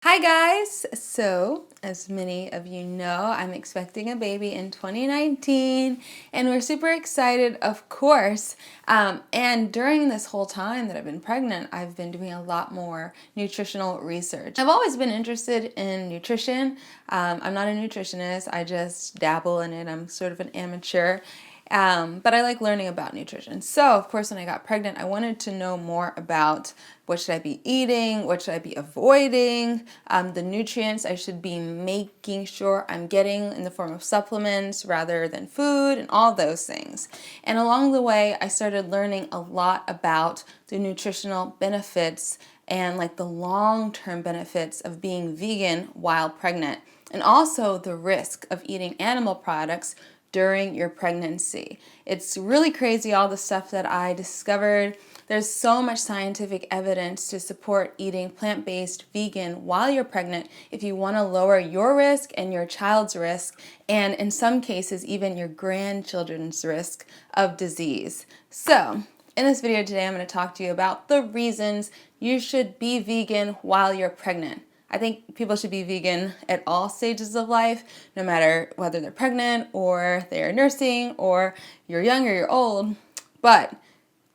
Hi guys! So, as many of you know, I'm expecting a baby in 2019 and we're super excited, of course. And during this whole time that I've been pregnant, I've been doing a lot more nutritional research. I've always been interested in nutrition. I'm not a nutritionist, I just dabble in it. I'm sort of an amateur. But I like learning about nutrition. So, of course, when I got pregnant, I wanted to know more about what should I be eating, what should I be avoiding, the nutrients I should be making sure I'm getting in the form of supplements rather than food, and all those things. And along the way, I started learning a lot about the nutritional benefits and like the long-term benefits of being vegan while pregnant, and also the risk of eating animal products during your pregnancy. It's really crazy, all the stuff that I discovered. There's so much scientific evidence to support eating plant-based vegan while you're pregnant if you want to lower your risk and your child's risk, and in some cases even your grandchildren's risk of disease. So in this video today, I'm going to talk to you about the reasons you should be vegan while you're pregnant. I think people should be vegan at all stages of life, no matter whether they're pregnant or they're nursing or you're young or you're old. But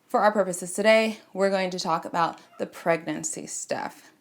for our purposes today, we're going to talk about the pregnancy stuff.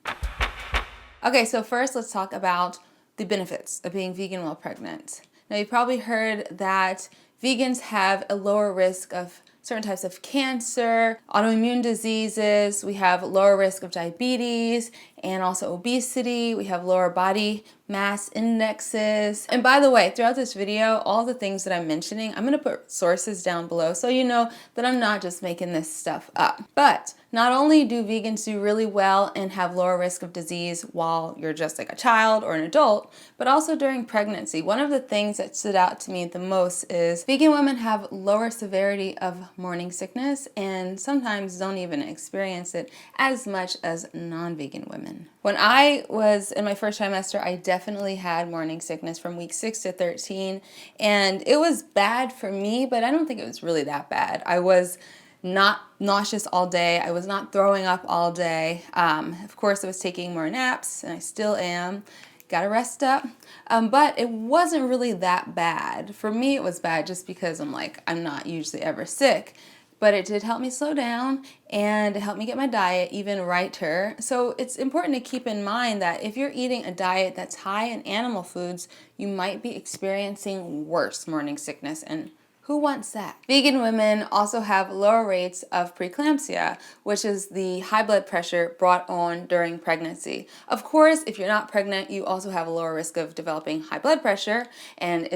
Okay, so first let's talk about the benefits of being vegan while pregnant. Now, you've probably heard that vegans have a lower risk of certain types of cancer, autoimmune diseases, we have lower risk of diabetes and also obesity, we have lower body mass indexes. And by the way, throughout this video, all the things that I'm mentioning, I'm going to put sources down below so you know that I'm not just making this stuff up. But not only do vegans do really well and have lower risk of disease while you're just like a child or an adult, but also during pregnancy. One of the things that stood out to me the most is vegan women have lower severity of morning sickness and sometimes don't even experience it as much as non-vegan women. When I was in my first trimester, I definitely had morning sickness from week 6 to 13, and it was bad for me, but I don't think it was really that bad. I was not nauseous all day. I was not throwing up all day. Of course, I was taking more naps, and I still am. Gotta rest up. But it wasn't really that bad. For me, it was bad just because I'm not usually ever sick. But it did help me slow down and it helped me get my diet even righter. So it's important to keep in mind that if you're eating a diet that's high in animal foods, you might be experiencing worse morning sickness, and who wants that? Vegan women also have lower rates of preeclampsia, which is the high blood pressure brought on during pregnancy. Of course, if you're not pregnant, you also have a lower risk of developing high blood pressure, and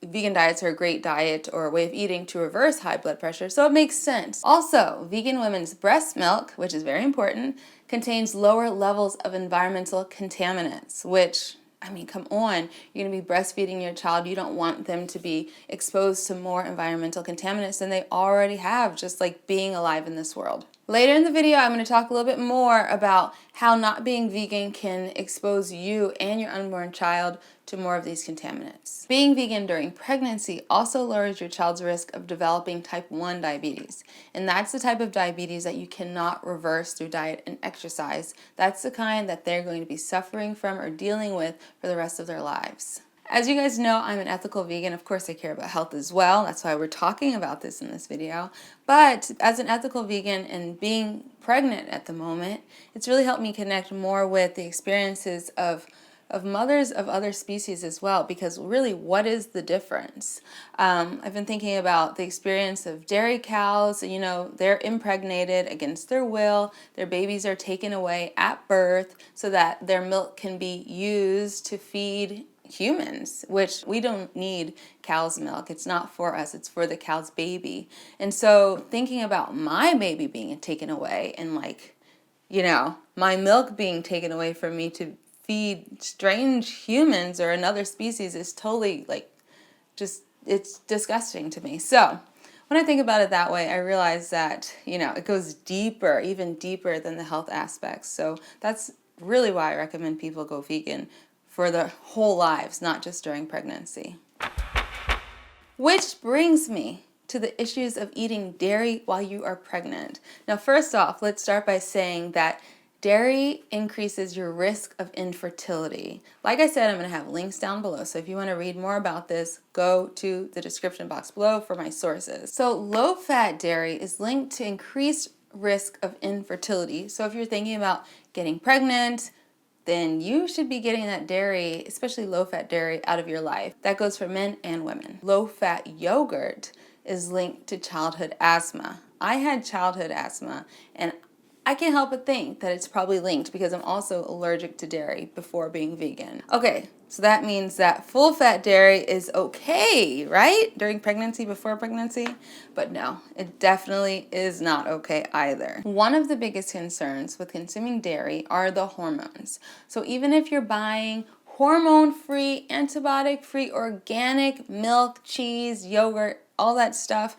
vegan diets are a great diet or a way of eating to reverse high blood pressure, so it makes sense. Also, vegan women's breast milk, which is very important, contains lower levels of environmental contaminants, which, I mean, come on, you're going to be breastfeeding your child. You don't want them to be exposed to more environmental contaminants than they already have, just like being alive in this world. Later in the video, I'm going to talk a little bit more about how not being vegan can expose you and your unborn child to more of these contaminants. Being vegan during pregnancy also lowers your child's risk of developing type 1 diabetes. And that's the type of diabetes that you cannot reverse through diet and exercise. That's the kind that they're going to be suffering from or dealing with for the rest of their lives. As you guys know, I'm an ethical vegan. Of course, I care about health as well. That's why we're talking about this in this video. But as an ethical vegan and being pregnant at the moment, it's really helped me connect more with the experiences of mothers of other species as well, because really, what is the difference? I've been thinking about the experience of dairy cows. You know, they're impregnated against their will. Their babies are taken away at birth so that their milk can be used to feed humans, which we don't need cow's milk. It's not for us, it's for the cow's baby. And so thinking about my baby being taken away and my milk being taken away from me to feed strange humans or another species is totally it's disgusting to me. So when I think about it that way, I realize that, it goes deeper, even deeper than the health aspects. So that's really why I recommend people go vegan for their whole lives, not just during pregnancy. Which brings me to the issues of eating dairy while you are pregnant. Now, first off, let's start by saying that Dairy increases your risk of infertility. Like I said, I'm going to have links down below. So if you want to read more about this, go to the description box below for my sources. So low-fat dairy is linked to increased risk of infertility. So if you're thinking about getting pregnant, then you should be getting that dairy, especially low-fat dairy, out of your life. That goes for men and women. Low-fat yogurt is linked to childhood asthma. I had childhood asthma, and I can't help but think that it's probably linked because I'm also allergic to dairy before being vegan. Okay, so that means that full-fat dairy is okay, right? During pregnancy, before pregnancy? But no, it definitely is not okay either. One of the biggest concerns with consuming dairy are the hormones. So even if you're buying hormone-free, antibiotic-free, organic milk, cheese, yogurt, all that stuff,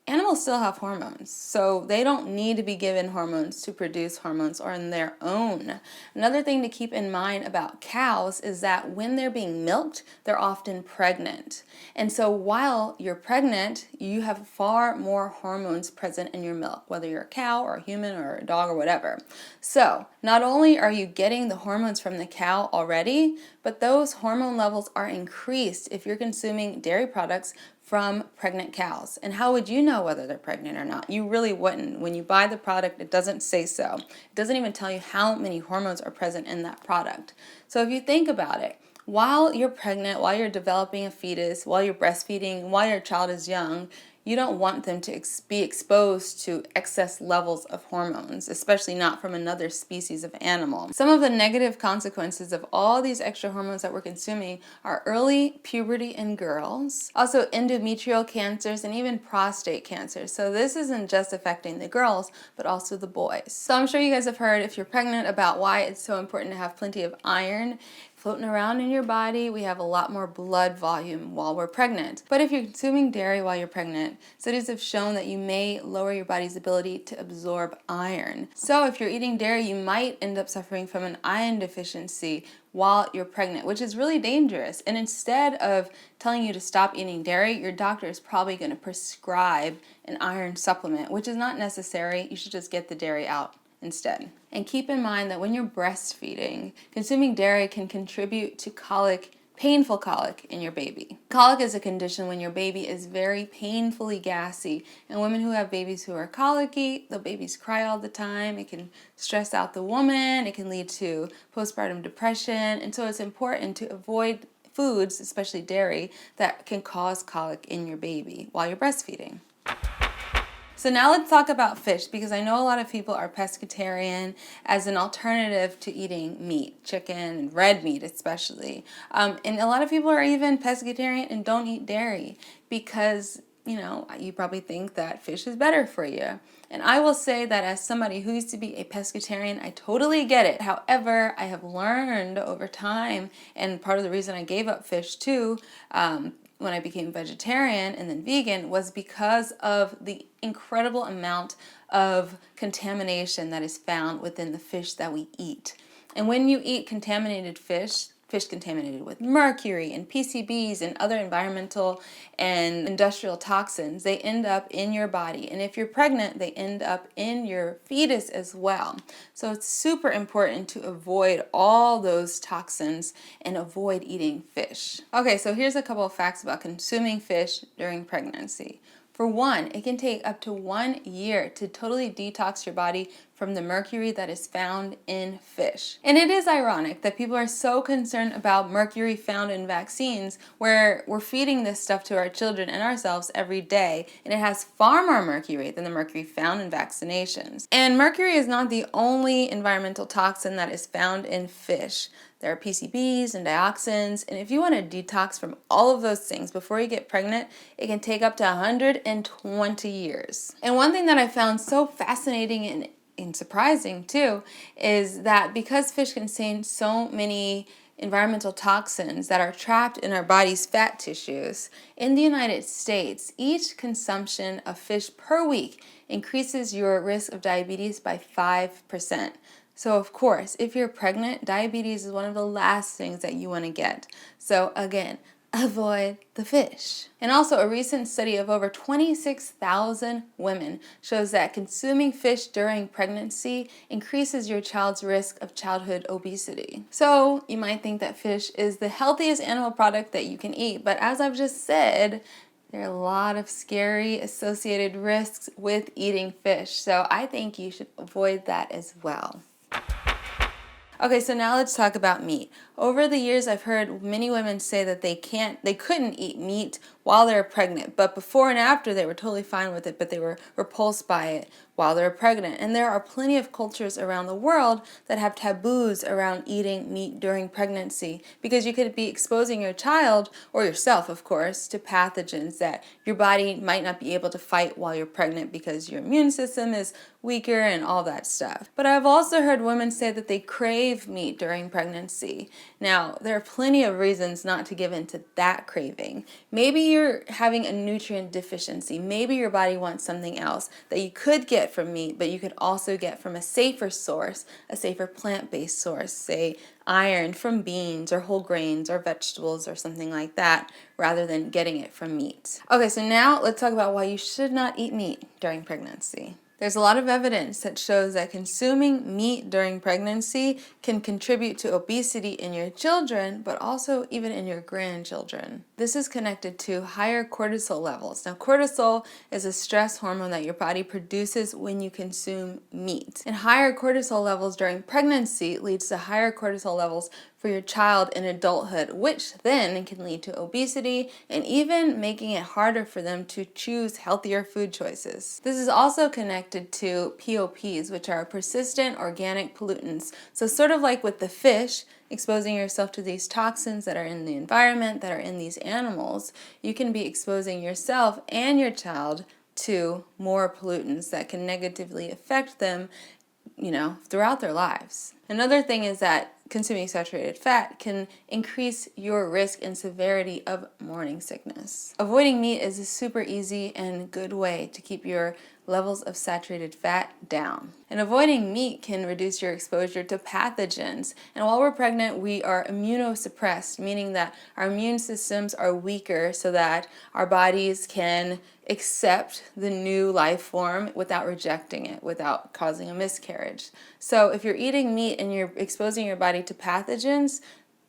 animals still have hormones, so they don't need to be given hormones to produce hormones on their own. Another thing to keep in mind about cows is that when they're being milked, they're often pregnant. And so while you're pregnant, you have far more hormones present in your milk, whether you're a cow or a human or a dog or whatever. So not only are you getting the hormones from the cow already, but those hormone levels are increased if you're consuming dairy products from pregnant cows. And how would you know whether they're pregnant or not? You really wouldn't. When you buy the product, it doesn't say so. It doesn't even tell you how many hormones are present in that product. So if you think about it, while you're pregnant, while you're developing a fetus, while you're breastfeeding, while your child is young, you don't want them to be exposed to excess levels of hormones, especially not from another species of animal. Some of the negative consequences of all these extra hormones that we're consuming are early puberty in girls, also endometrial cancers, and even prostate cancer. So this isn't just affecting the girls, but also the boys. So I'm sure you guys have heard, if you're pregnant, about why it's so important to have plenty of iron floating around in your body. We have a lot more blood volume while we're pregnant. But if you're consuming dairy while you're pregnant, studies have shown that you may lower your body's ability to absorb iron. So if you're eating dairy, you might end up suffering from an iron deficiency while you're pregnant, which is really dangerous. And instead of telling you to stop eating dairy, your doctor is probably going to prescribe an iron supplement, which is not necessary. You should just get the dairy out instead. And keep in mind that when you're breastfeeding, consuming dairy can contribute to colic, painful colic in your baby. Colic is a condition when your baby is very painfully gassy. And women who have babies who are colicky, the babies cry all the time. It can stress out the woman. It can lead to postpartum depression. And so it's important to avoid foods, especially dairy, that can cause colic in your baby while you're breastfeeding. So now let's talk about fish, because I know a lot of people are pescatarian as an alternative to eating meat, chicken, and red meat especially. And a lot of people are even pescatarian and don't eat dairy because, you probably think that fish is better for you. And I will say that as somebody who used to be a pescatarian, I totally get it. However, I have learned over time, and part of the reason I gave up fish too, when I became vegetarian and then vegan, was because of the incredible amount of contamination that is found within the fish that we eat. And when you eat contaminated fish contaminated with mercury and PCBs and other environmental and industrial toxins, they end up in your body. And if you're pregnant, they end up in your fetus as well. So it's super important to avoid all those toxins and avoid eating fish. Okay, so here's a couple of facts about consuming fish during pregnancy. For one, it can take up to 1 year to totally detox your body from the mercury that is found in fish. And it is ironic that people are so concerned about mercury found in vaccines, where we're feeding this stuff to our children and ourselves every day, and it has far more mercury than the mercury found in vaccinations. And mercury is not the only environmental toxin that is found in fish. There are PCBs and dioxins, and if you want to detox from all of those things before you get pregnant, it can take up to 120 years. And one thing that I found so fascinating and surprising too is that because fish contain so many environmental toxins that are trapped in our body's fat tissues, in the United States, each consumption of fish per week increases your risk of diabetes by 5%. So of course, if you're pregnant, diabetes is one of the last things that you want to get. So again, avoid the fish. And also, a recent study of over 26,000 women shows that consuming fish during pregnancy increases your child's risk of childhood obesity. So you might think that fish is the healthiest animal product that you can eat, but as I've just said, there are a lot of scary associated risks with eating fish. So I think you should avoid that as well. Okay, so now let's talk about meat. Over the years, I've heard many women say that they couldn't eat meat while they were pregnant, but before and after they were totally fine with it, but they were repulsed by it while they were pregnant. And there are plenty of cultures around the world that have taboos around eating meat during pregnancy, because you could be exposing your child, or yourself of course, to pathogens that your body might not be able to fight while you're pregnant because your immune system is weaker and all that stuff. But I've also heard women say that they crave meat during pregnancy. Now, there are plenty of reasons not to give in to that craving. Maybe you're having a nutrient deficiency. Maybe your body wants something else that you could get from meat, but you could also get from a safer source, a safer plant-based source, say iron from beans or whole grains or vegetables or something like that, rather than getting it from meat. Okay, so now let's talk about why you should not eat meat during pregnancy. There's a lot of evidence that shows that consuming meat during pregnancy can contribute to obesity in your children, but also even in your grandchildren. This is connected to higher cortisol levels. Now, cortisol is a stress hormone that your body produces when you consume meat. And higher cortisol levels during pregnancy leads to higher cortisol levels for your child in adulthood, which then can lead to obesity and even making it harder for them to choose healthier food choices. This is also connected to POPs, which are persistent organic pollutants. So sort of like with the fish, exposing yourself to these toxins that are in the environment, that are in these animals, you can be exposing yourself and your child to more pollutants that can negatively affect them, throughout their lives. Another thing is that consuming saturated fat can increase your risk and severity of morning sickness. Avoiding meat is a super easy and good way to keep your levels of saturated fat down. And avoiding meat can reduce your exposure to pathogens. And while we're pregnant, we are immunosuppressed, meaning that our immune systems are weaker so that our bodies can accept the new life form without rejecting it, without causing a miscarriage. So if you're eating meat and you're exposing your body to pathogens,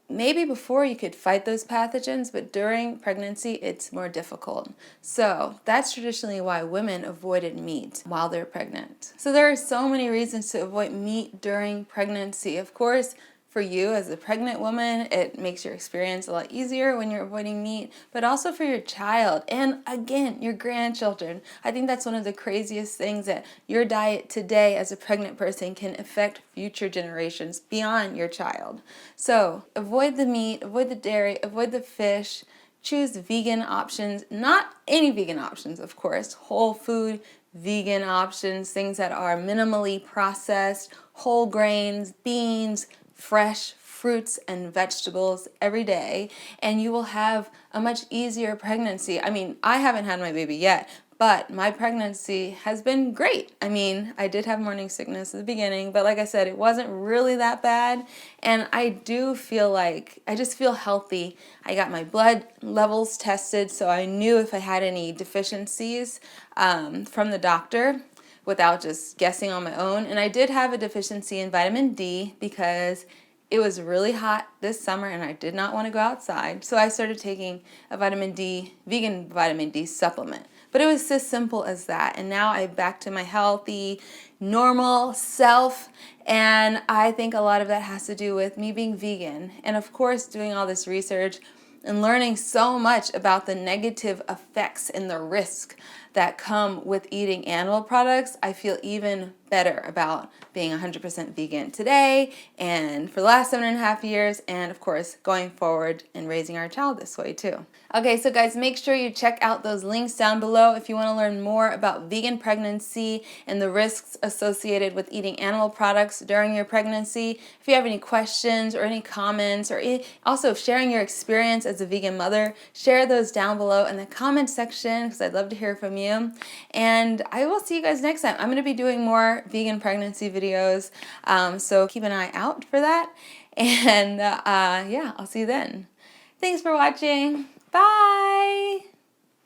maybe before you could fight those pathogens, but during pregnancy, it's more difficult. So that's traditionally why women avoided meat while they're pregnant. So there are so many reasons to avoid meat during pregnancy. Of course, for you as a pregnant woman, it makes your experience a lot easier when you're avoiding meat, but also for your child and, again, your grandchildren. I think that's one of the craziest things, that your diet today as a pregnant person can affect future generations beyond your child. So avoid the meat, avoid the dairy, avoid the fish. Choose vegan options, not any vegan options, of course, whole food vegan options, things that are minimally processed, whole grains, beans, fresh fruits and vegetables every day, and you will have a much easier pregnancy. I mean, I haven't had my baby yet, but my pregnancy has been great. I mean, I did have morning sickness at the beginning, but like I said, it wasn't really that bad. And I do feel like, I just feel healthy. I got my blood levels tested, so I knew if I had any deficiencies from the doctor without just guessing on my own. And I did have a deficiency in vitamin D because it was really hot this summer and I did not want to go outside. So I started taking a vegan vitamin D supplement. But it was as simple as that. And now I'm back to my healthy, normal self. And I think a lot of that has to do with me being vegan. And of course, doing all this research and learning so much about the negative effects and the risk that come with eating animal products, I feel even better about being 100% vegan today and for the last 7.5 years, and of course going forward and raising our child this way too. Okay, so guys, make sure you check out those links down below if you want to learn more about vegan pregnancy and the risks associated with eating animal products during your pregnancy. If you have any questions or any comments, or also sharing your experience as a vegan mother, share those down below in the comment section because I'd love to hear from you. And I will see you guys next time. I'm going to be doing more vegan pregnancy videos, so keep an eye out for that. And yeah, I'll see you then. Thanks for watching. Bye!